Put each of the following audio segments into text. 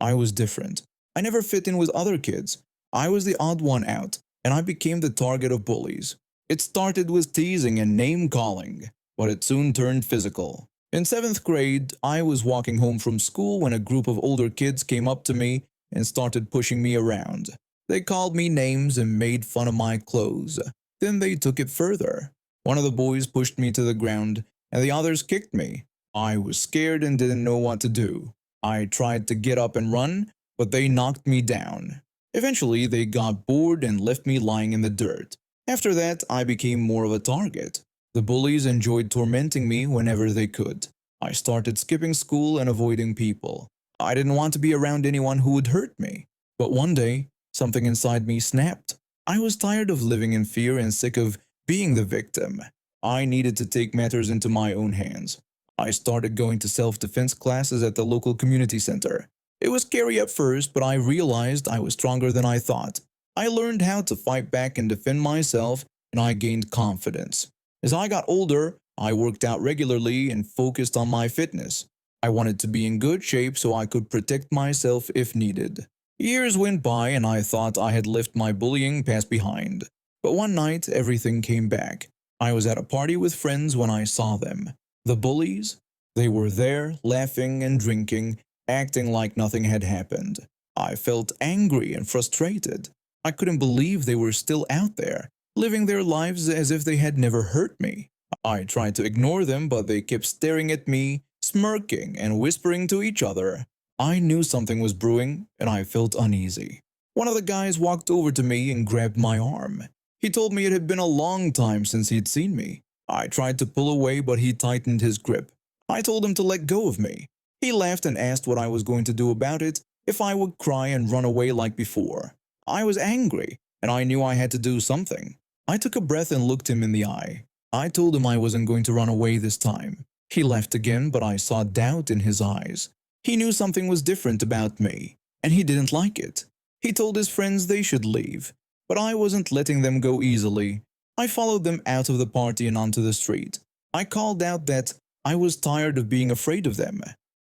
I was different. I never fit in with other kids. I was the odd one out, and I became the target of bullies. It started with teasing and name-calling, but it soon turned physical. In 7th grade, I was walking home from school when a group of older kids came up to me and started pushing me around. They called me names and made fun of my clothes. Then they took it further. One of the boys pushed me to the ground, and the others kicked me. I was scared and didn't know what to do. I tried to get up and run, but they knocked me down. Eventually, they got bored and left me lying in the dirt. After that, I became more of a target. The bullies enjoyed tormenting me whenever they could. I started skipping school and avoiding people. I didn't want to be around anyone who would hurt me. But one day, something inside me snapped. I was tired of living in fear and sick of being the victim. I needed to take matters into my own hands. I started going to self-defense classes at the local community center. It was scary at first, but I realized I was stronger than I thought. I learned how to fight back and defend myself, and I gained confidence. As I got older, I worked out regularly and focused on my fitness. I wanted to be in good shape so I could protect myself if needed. Years went by and I thought I had left my bullying past behind. But one night, everything came back. I was at a party with friends when I saw them. The bullies? They were there, laughing and drinking, acting like nothing had happened. I felt angry and frustrated. I couldn't believe they were still out there, living their lives as if they had never hurt me. I tried to ignore them, but they kept staring at me, smirking and whispering to each other. I knew something was brewing, and I felt uneasy. One of the guys walked over to me and grabbed my arm. He told me it had been a long time since he'd seen me. I tried to pull away, but he tightened his grip. I told him to let go of me. He laughed and asked what I was going to do about it, if I would cry and run away like before. I was angry, and I knew I had to do something. I took a breath and looked him in the eye. I told him I wasn't going to run away this time. He laughed again, but I saw doubt in his eyes. He knew something was different about me, and he didn't like it. He told his friends they should leave, but I wasn't letting them go easily. I followed them out of the party and onto the street. I called out that I was tired of being afraid of them.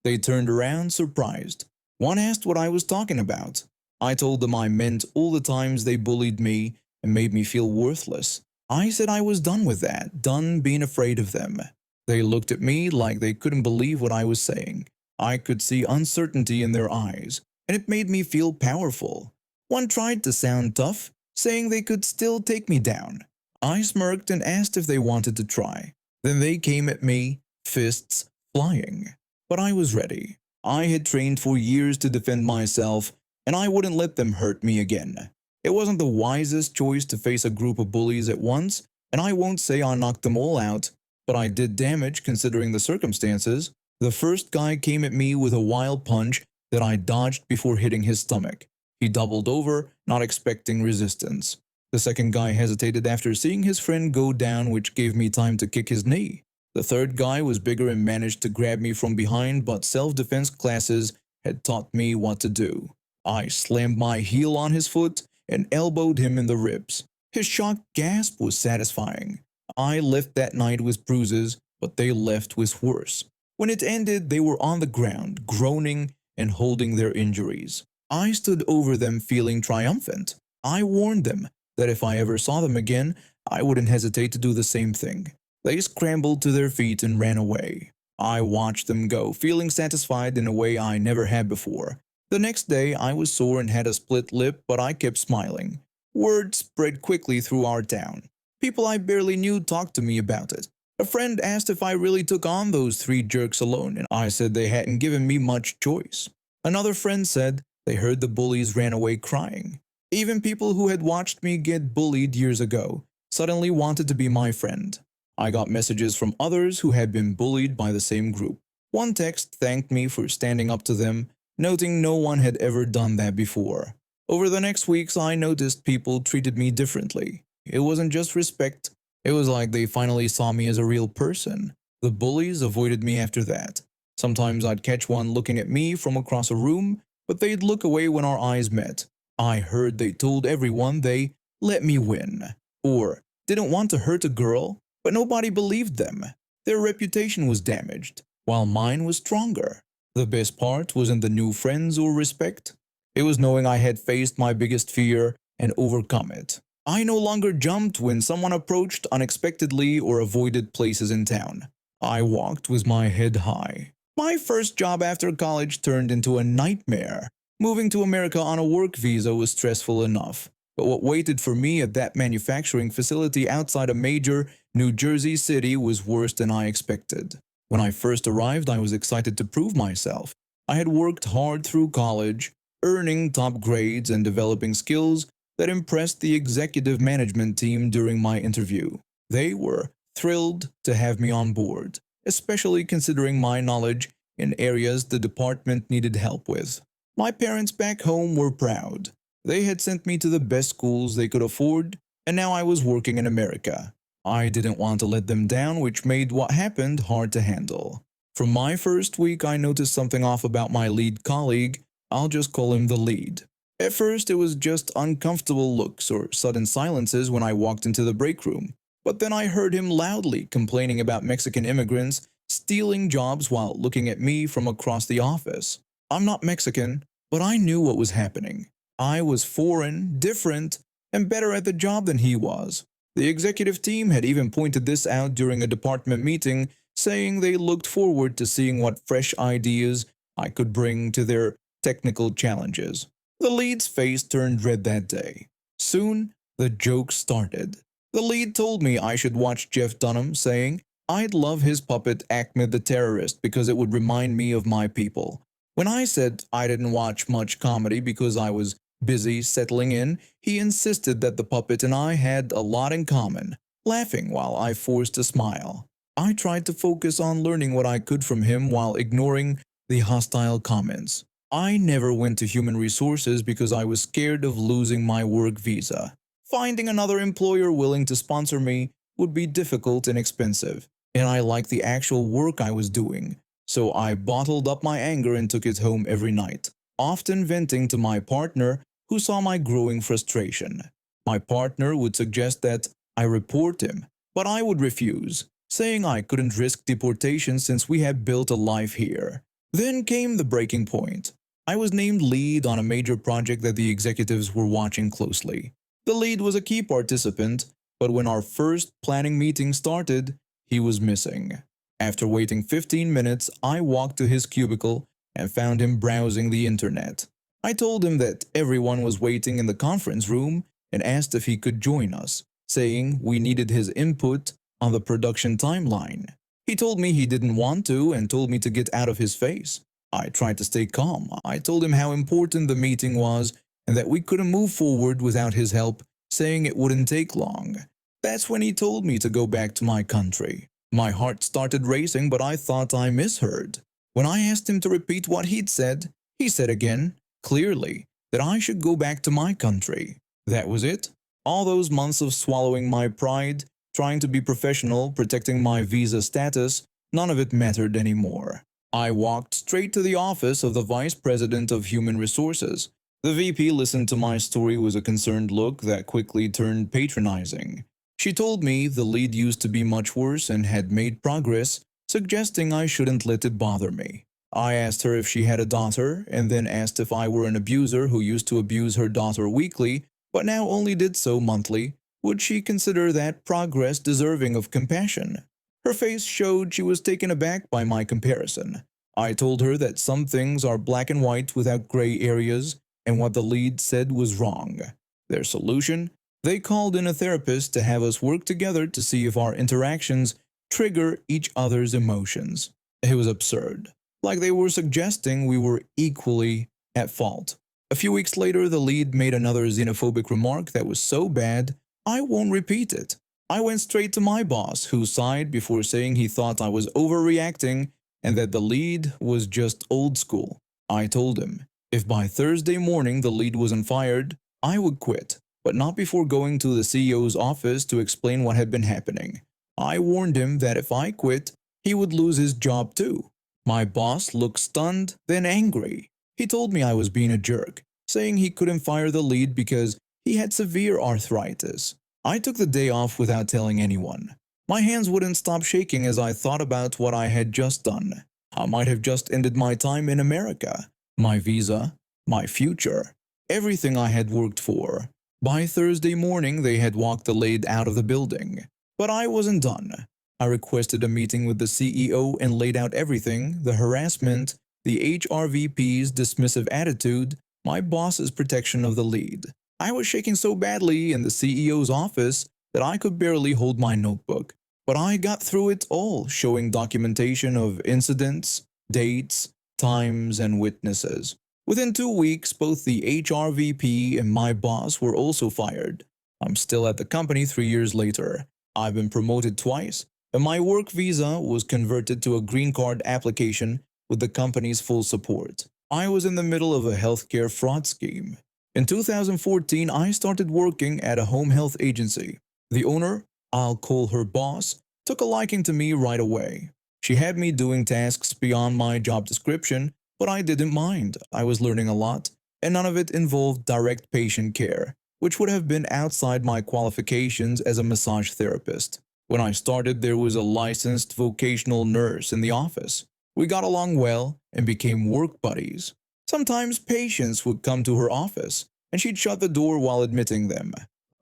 They turned around, surprised. One asked what I was talking about. I told them I meant all the times they bullied me and made me feel worthless. I said I was done with that, done being afraid of them. They looked at me like they couldn't believe what I was saying. I could see uncertainty in their eyes, and it made me feel powerful. One tried to sound tough, saying they could still take me down. I smirked and asked if they wanted to try. Then they came at me, fists flying. But I was ready. I had trained for years to defend myself, and I wouldn't let them hurt me again. It wasn't the wisest choice to face a group of bullies at once, and I won't say I knocked them all out, but I did damage considering the circumstances. The first guy came at me with a wild punch that I dodged before hitting his stomach. He doubled over, not expecting resistance. The second guy hesitated after seeing his friend go down, which gave me time to kick his knee. The third guy was bigger and managed to grab me from behind, but self-defense classes had taught me what to do. I slammed my heel on his foot and elbowed him in the ribs. His shocked gasp was satisfying. I left that night with bruises, but they left with worse. When it ended, they were on the ground, groaning and holding their injuries. I stood over them feeling triumphant. I warned them that if I ever saw them again, I wouldn't hesitate to do the same thing. They scrambled to their feet and ran away. I watched them go, feeling satisfied in a way I never had before. The next day, I was sore and had a split lip, but I kept smiling. Word spread quickly through our town. People I barely knew talked to me about it. A friend asked if I really took on those 3 jerks alone, and I said they hadn't given me much choice. Another friend said they heard the bullies ran away crying. Even people who had watched me get bullied years ago suddenly wanted to be my friend. I got messages from others who had been bullied by the same group. One text thanked me for standing up to them, noting no one had ever done that before. Over the next weeks, I noticed people treated me differently. It wasn't just respect. It was like they finally saw me as a real person. The bullies avoided me after that. Sometimes I'd catch one looking at me from across a room, but they'd look away when our eyes met. I heard they told everyone they let me win, or didn't want to hurt a girl. But nobody believed them. Their reputation was damaged, while mine was stronger. The best part wasn't the new friends or respect. It was knowing I had faced my biggest fear and overcome it. I no longer jumped when someone approached unexpectedly or avoided places in town. I walked with my head high. My first job after college turned into a nightmare. Moving to America on a work visa was stressful enough, but what waited for me at that manufacturing facility outside a major New Jersey city was worse than I expected. When I first arrived, I was excited to prove myself. I had worked hard through college, earning top grades and developing skills that impressed the executive management team during my interview. They were thrilled to have me on board, especially considering my knowledge in areas the department needed help with. My parents back home were proud. They had sent me to the best schools they could afford, and now I was working in America. I didn't want to let them down, which made what happened hard to handle. From my first week, I noticed something off about my lead colleague. I'll just call him the lead. At first, it was just uncomfortable looks or sudden silences when I walked into the break room. But then I heard him loudly complaining about Mexican immigrants stealing jobs while looking at me from across the office. I'm not Mexican, but I knew what was happening. I was foreign, different, and better at the job than he was. The executive team had even pointed this out during a department meeting, saying they looked forward to seeing what fresh ideas I could bring to their technical challenges. The lead's face turned red that day. Soon, the jokes started. The lead told me I should watch Jeff Dunham, saying I'd love his puppet Ahmed the Terrorist because it would remind me of my people. When I said I didn't watch much comedy because I was busy settling in, he insisted that the puppet and I had a lot in common, laughing while I forced a smile. I tried to focus on learning what I could from him while ignoring the hostile comments. I never went to human resources because I was scared of losing my work visa. Finding another employer willing to sponsor me would be difficult and expensive, and I liked the actual work I was doing, so I bottled up my anger and took it home every night, often venting to my partner who saw my growing frustration. My partner would suggest that I report him, but I would refuse, saying I couldn't risk deportation since we had built a life here. Then came the breaking point. I was named lead on a major project that the executives were watching closely. The lead was a key participant, but when our first planning meeting started, he was missing. After waiting 15 minutes, I walked to his cubicle and found him browsing the internet. I told him that everyone was waiting in the conference room and asked if he could join us, saying we needed his input on the production timeline. He told me he didn't want to and told me to get out of his face. I tried to stay calm. I told him how important the meeting was and that we couldn't move forward without his help, saying it wouldn't take long. That's when he told me to go back to my country. My heart started racing, but I thought I misheard. When I asked him to repeat what he'd said, he said again, clearly, that I should go back to my country. That was it. All those months of swallowing my pride, trying to be professional, protecting my visa status, none of it mattered anymore. I walked straight to the office of the Vice President of Human Resources. The VP listened to my story with a concerned look that quickly turned patronizing. She told me the lead used to be much worse and had made progress, suggesting I shouldn't let it bother me. I asked her if she had a daughter, and then asked if I were an abuser who used to abuse her daughter weekly, but now only did so monthly. Would she consider that progress deserving of compassion? Her face showed she was taken aback by my comparison. I told her that some things are black and white without gray areas, and what the lead said was wrong. Their solution? They called in a therapist to have us work together to see if our interactions trigger each other's emotions. It was absurd, like they were suggesting we were equally at fault. A few weeks later, the lead made another xenophobic remark that was so bad, I won't repeat it. I went straight to my boss, who sighed before saying he thought I was overreacting and that the lead was just old school. I told him, if by Thursday morning the lead wasn't fired, I would quit, but not before going to the CEO's office to explain what had been happening. I warned him that if I quit, he would lose his job too. My boss looked stunned, then angry. He told me I was being a jerk, saying he couldn't fire the lead because he had severe arthritis. I took the day off without telling anyone. My hands wouldn't stop shaking as I thought about what I had just done. I might have just ended my time in America, my visa, my future, everything I had worked for. By Thursday morning, they had walked the lead out of the building. But I wasn't done. I requested a meeting with the CEO and laid out everything: the harassment, the HRVP's dismissive attitude, my boss's protection of the lead. I was shaking so badly in the CEO's office that I could barely hold my notebook. But I got through it all, showing documentation of incidents, dates, times, and witnesses. Within 2 weeks, both the HRVP and my boss were also fired. I'm still at the company 3 years later. I've been promoted twice, and my work visa was converted to a green card application with the company's full support. I was in the middle of a healthcare fraud scheme. In 2014, I started working at a home health agency. The owner, I'll call her boss, took a liking to me right away. She had me doing tasks beyond my job description, but I didn't mind. I was learning a lot, and none of it involved direct patient care, which would have been outside my qualifications as a massage therapist. When I started, there was a licensed vocational nurse in the office. We got along well and became work buddies. Sometimes patients would come to her office, and she'd shut the door while admitting them.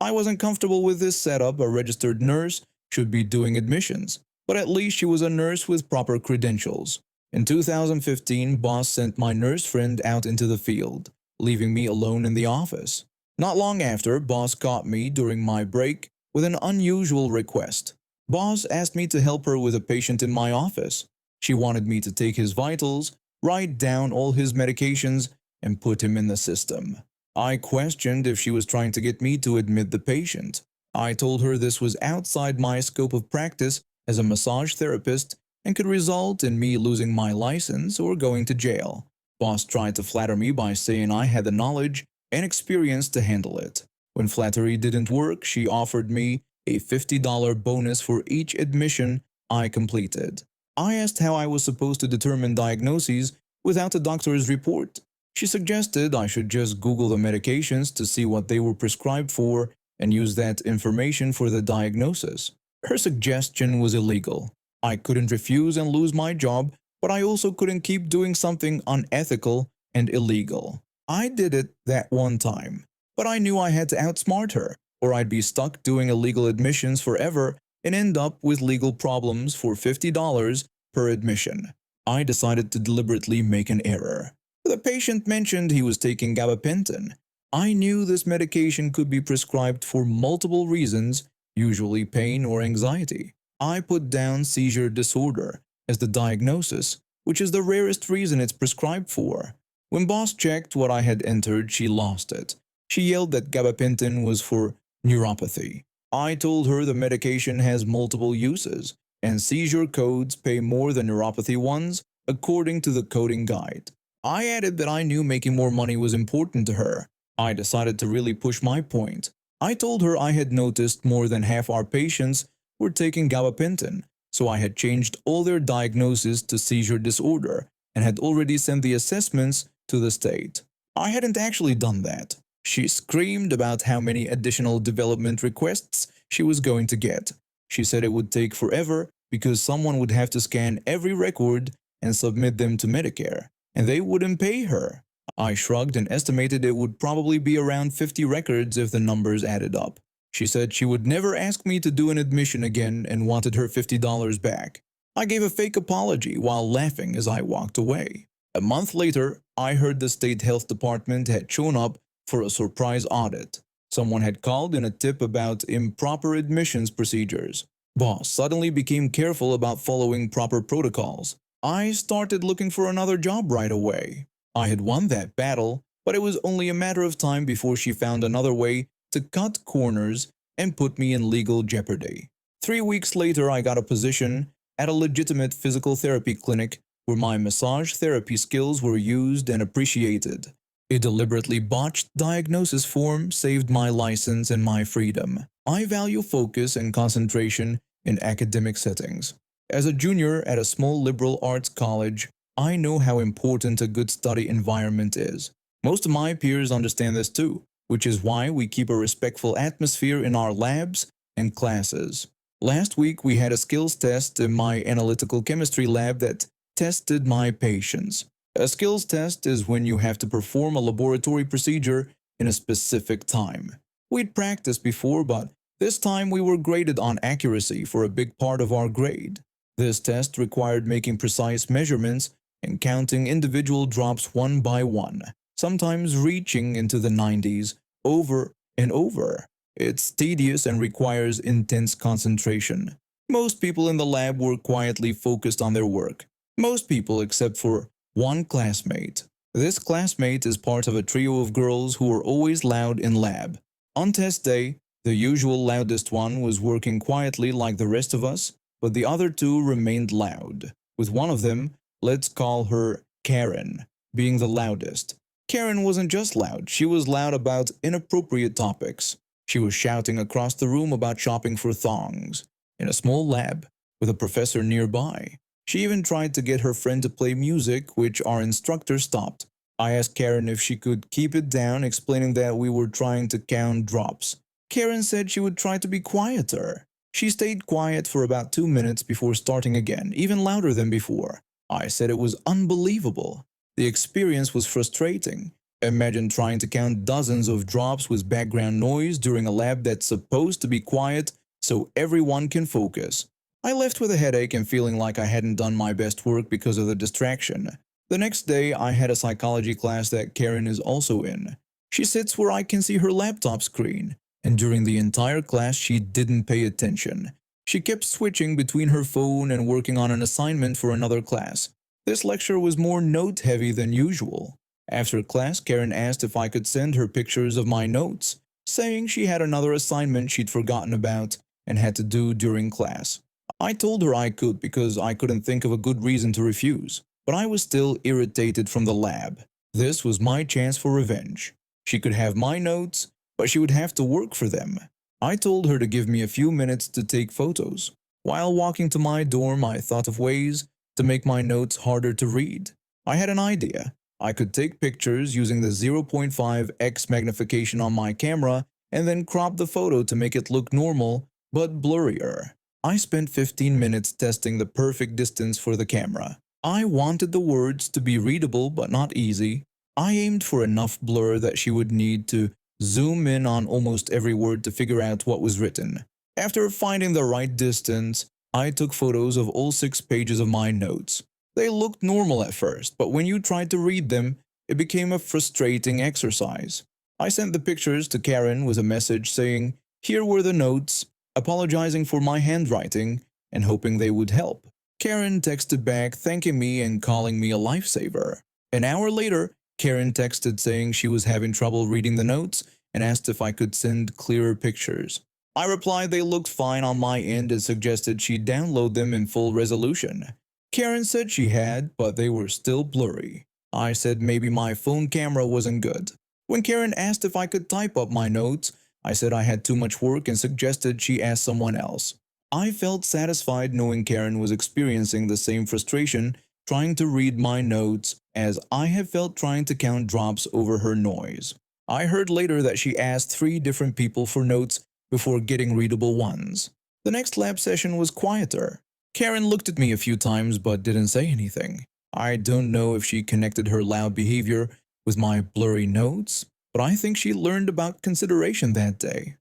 I wasn't comfortable with this setup. A registered nurse should be doing admissions, but at least she was a nurse with proper credentials. In 2015, boss sent my nurse friend out into the field, leaving me alone in the office. Not long after, boss caught me during my break with an unusual request. Boss asked me to help her with a patient in my office. She wanted me to take his vitals, write down all his medications, and put him in the system. I questioned if she was trying to get me to admit the patient. I told her this was outside my scope of practice as a massage therapist and could result in me losing my license or going to jail. Boss tried to flatter me by saying I had the knowledge and experience to handle it. When flattery didn't work, she offered me a $50 bonus for each admission I completed. I asked how I was supposed to determine diagnoses without a doctor's report. She suggested I should just Google the medications to see what they were prescribed for and use that information for the diagnosis. Her suggestion was illegal. I couldn't refuse and lose my job, but I also couldn't keep doing something unethical and illegal. I did it that one time, but I knew I had to outsmart her, or I'd be stuck doing illegal admissions forever and end up with legal problems for $50 per admission. I decided to deliberately make an error. The patient mentioned he was taking gabapentin. I knew this medication could be prescribed for multiple reasons, usually pain or anxiety. I put down seizure disorder as the diagnosis, which is the rarest reason it's prescribed for. When boss checked what I had entered, she lost it. She yelled that gabapentin was for neuropathy. I told her the medication has multiple uses, and seizure codes pay more than neuropathy ones, according to the coding guide. I added that I knew making more money was important to her. I decided to really push my point. I told her I had noticed more than half our patients were taking gabapentin, so I had changed all their diagnoses to seizure disorder and had already sent the assessments to the state. I hadn't actually done that. She screamed about how many additional development requests she was going to get. She said it would take forever because someone would have to scan every record and submit them to Medicare, and they wouldn't pay her. I shrugged and estimated it would probably be around 50 records if the numbers added up. She said she would never ask me to do an admission again and wanted her $50 back. I gave a fake apology while laughing as I walked away. A month later, I heard the state health department had shown up for a surprise audit. Someone had called in a tip about improper admissions procedures. Boss suddenly became careful about following proper protocols. I started looking for another job right away. I had won that battle, but it was only a matter of time before she found another way to cut corners and put me in legal jeopardy. 3 weeks later, I got a position at a legitimate physical therapy clinic where my massage therapy skills were used and appreciated. A deliberately botched diagnosis form saved my license and my freedom. I value focus and concentration in academic settings. As a junior at a small liberal arts college, I know how important a good study environment is. Most of my peers understand this too, which is why we keep a respectful atmosphere in our labs and classes. Last week we had a skills test in my analytical chemistry lab that tested my patience. A skills test is when you have to perform a laboratory procedure in a specific time. We'd practiced before, but this time we were graded on accuracy for a big part of our grade. This test required making precise measurements and counting individual drops one by one, sometimes reaching into the 90s over and over. It's tedious and requires intense concentration. Most people in the lab were quietly focused on their work. Most people except for one classmate. This classmate is part of a trio of girls who are always loud in lab. On test day, the usual loudest one was working quietly like the rest of us, but the other two remained loud, with one of them, let's call her Karen, being the loudest. Karen wasn't just loud, she was loud about inappropriate topics. She was shouting across the room about shopping for thongs, in a small lab, with a professor nearby. She even tried to get her friend to play music, which our instructor stopped. I asked Karen if she could keep it down, explaining that we were trying to count drops. Karen said she would try to be quieter. She stayed quiet for about 2 minutes before starting again, even louder than before. I said it was unbelievable. The experience was frustrating. Imagine trying to count dozens of drops with background noise during a lab that's supposed to be quiet so everyone can focus. I left with a headache and feeling like I hadn't done my best work because of the distraction. The next day, I had a psychology class that Karen is also in. She sits where I can see her laptop screen, and during the entire class she didn't pay attention. She kept switching between her phone and working on an assignment for another class. This lecture was more note-heavy than usual. After class, Karen asked if I could send her pictures of my notes, saying she had another assignment she'd forgotten about and had to do during class. I told her I could because I couldn't think of a good reason to refuse, but I was still irritated from the lab. This was my chance for revenge. She could have my notes, but she would have to work for them. I told her to give me a few minutes to take photos. While walking to my dorm, I thought of ways to make my notes harder to read. I had an idea. I could take pictures using the 0.5x magnification on my camera and then crop the photo to make it look normal but blurrier. I spent 15 minutes testing the perfect distance for the camera. I wanted the words to be readable but not easy. I aimed for enough blur that she would need to zoom in on almost every word to figure out what was written. After finding the right distance, I took photos of all 6 pages of my notes. They looked normal at first, but when you tried to read them, it became a frustrating exercise. I sent the pictures to Karen with a message saying, "Here were the notes," apologizing for my handwriting and hoping they would help. Karen texted back thanking me and calling me a lifesaver. An hour later, Karen texted saying she was having trouble reading the notes and asked if I could send clearer pictures. I replied they looked fine on my end and suggested she download them in full resolution. Karen said she had, but they were still blurry. I said maybe my phone camera wasn't good. When Karen asked if I could type up my notes, I said I had too much work and suggested she ask someone else. I felt satisfied knowing Karen was experiencing the same frustration trying to read my notes as I had felt trying to count drops over her noise. I heard later that she asked 3 different people for notes before getting readable ones. The next lab session was quieter. Karen looked at me a few times but didn't say anything. I don't know if she connected her loud behavior with my blurry notes, but I think she learned about consideration that day.